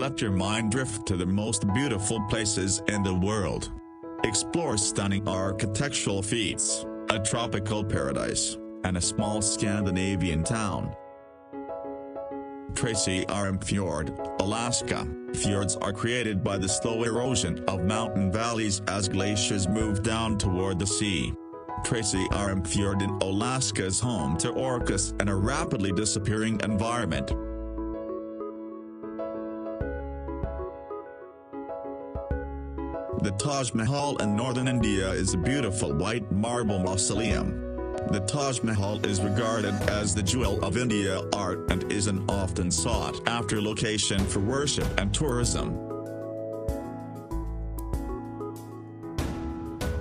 Let your mind drift to the most beautiful places in the world. Explore stunning architectural feats, a tropical paradise, and a small Scandinavian town. Tracy Arm Fjord, Alaska. Fjords are created by the slow erosion of mountain valleys as glaciers move down toward the sea. Tracy Arm Fjord in Alaska is home to orcas and a rapidly disappearing environment. The Taj Mahal in northern India is a beautiful white marble mausoleum. The Taj Mahal is regarded as the jewel of India art and is an often sought-after location for worship and tourism.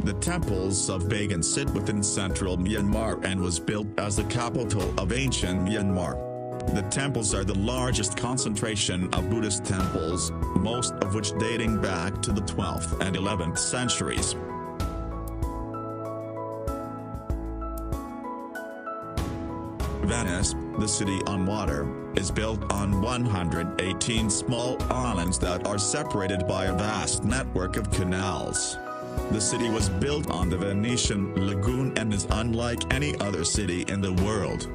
The temples of Bagan sit within central Myanmar and was built as the capital of ancient Myanmar. The temples are the largest concentration of Buddhist temples, most of which dating back to the 12th and 11th centuries. Venice, the city on water, is built on 118 small islands that are separated by a vast network of canals. The city was built on the Venetian lagoon and is unlike any other city in the world.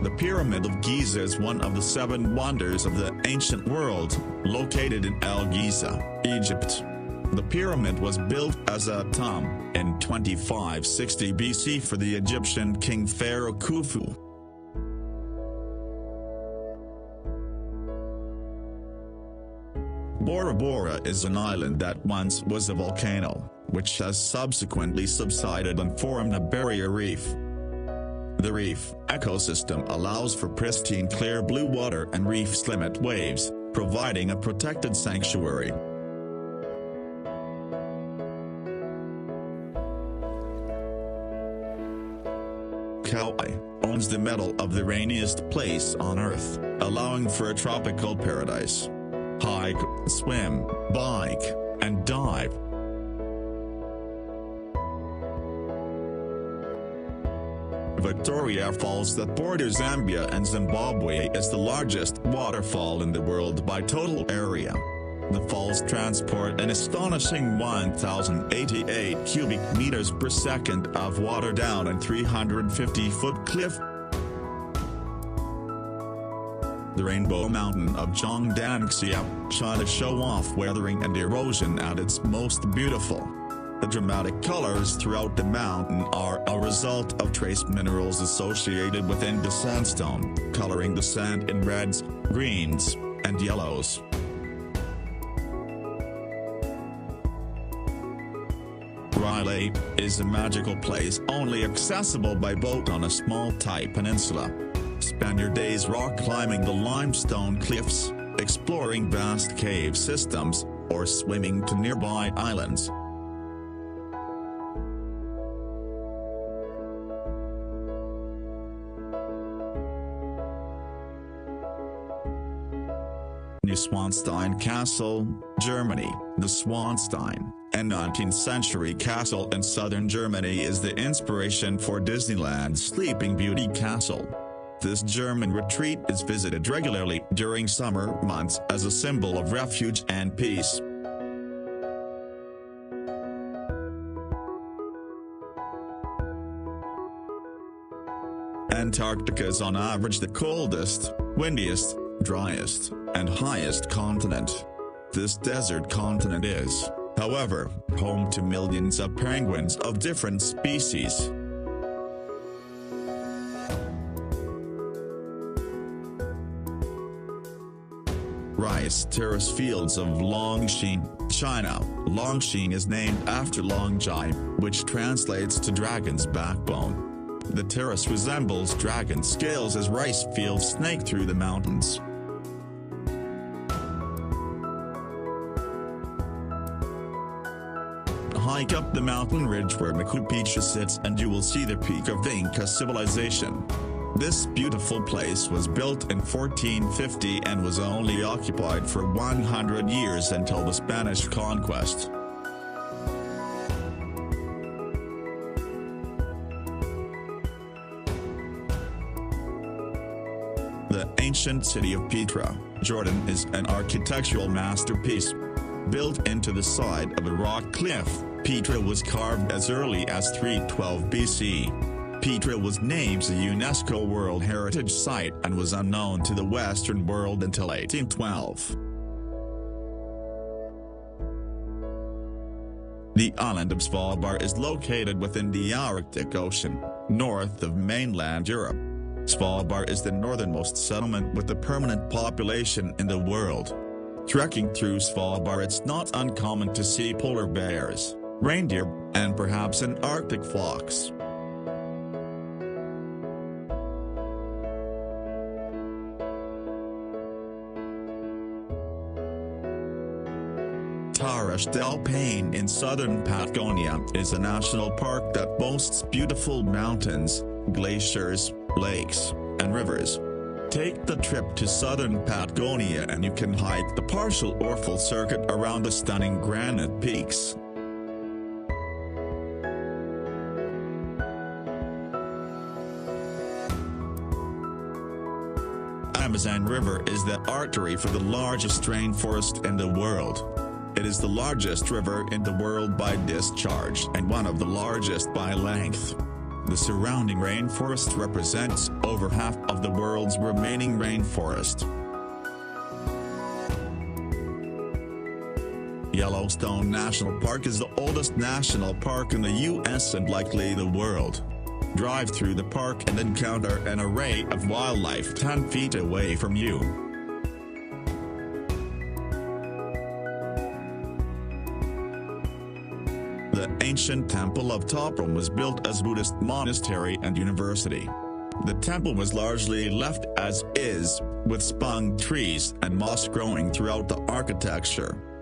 The Pyramid of Giza is one of the 7 wonders of the ancient world, located in El Giza, Egypt. The pyramid was built as a tomb in 2560 BC for the Egyptian king Pharaoh Khufu. Bora Bora is an island that once was a volcano, which has subsequently subsided and formed a barrier reef. The reef ecosystem allows for pristine clear blue water and reefs limit waves, providing a protected sanctuary. Kauai owns the medal of the rainiest place on Earth, allowing for a tropical paradise. Hike, swim, bike, and dive. Victoria Falls that borders Zambia and Zimbabwe is the largest waterfall in the world by total area. The falls transport an astonishing 1,088 cubic meters per second of water down a 350-foot cliff. The Rainbow Mountain of Zhangdanxia, China show off weathering and erosion at its most beautiful. The dramatic colors throughout the mountain are a result of trace minerals associated within the sandstone, coloring the sand in reds, greens, and yellows. Riley is a magical place only accessible by boat on a small tight peninsula. Spend your days rock climbing the limestone cliffs, exploring vast cave systems, or swimming to nearby islands. Neuschwanstein Castle, Germany. The Schwanstein, a 19th century castle in southern Germany, is the inspiration for Disneyland's Sleeping Beauty Castle. This German retreat is visited regularly during summer months as a symbol of refuge and peace. Antarctica is on average the coldest, windiest, driest, and highest continent. This desert continent is, however, home to millions of penguins of different species. Rice terrace fields of Longshan, China. Longshan is named after Longjai, which translates to dragon's backbone. The terrace resembles dragon scales as rice fields snake through the mountains. Hike up the mountain ridge where Machu Picchu sits and you will see the peak of the Inca civilization. This beautiful place was built in 1450 and was only occupied for 100 years until the Spanish conquest. The ancient city of Petra, Jordan is an architectural masterpiece. Built into the side of a rock cliff, Petra was carved as early as 312 BC. Petra was named a UNESCO World Heritage Site and was unknown to the Western world until 1812. The island of Svalbard is located within the Arctic Ocean, north of mainland Europe. Svalbard is the northernmost settlement with a permanent population in the world. Trekking through Svalbard, it's not uncommon to see polar bears, reindeer, and perhaps an Arctic fox. Torres del Paine in southern Patagonia is a national park that boasts beautiful mountains, glaciers, lakes, and rivers. Take the trip to southern Patagonia and you can hike the partial or full circuit around the stunning granite peaks. Amazon River is the artery for the largest rainforest in the world. It is the largest river in the world by discharge and one of the largest by length. The surrounding rainforest represents over half of the world's remaining rainforest. Yellowstone National Park is the oldest national park in the U.S. and likely the world. Drive through the park and encounter an array of wildlife 10 feet away from you. The ancient Temple of Toprom was built as Buddhist monastery and university. The temple was largely left as is, with spung trees and moss growing throughout the architecture.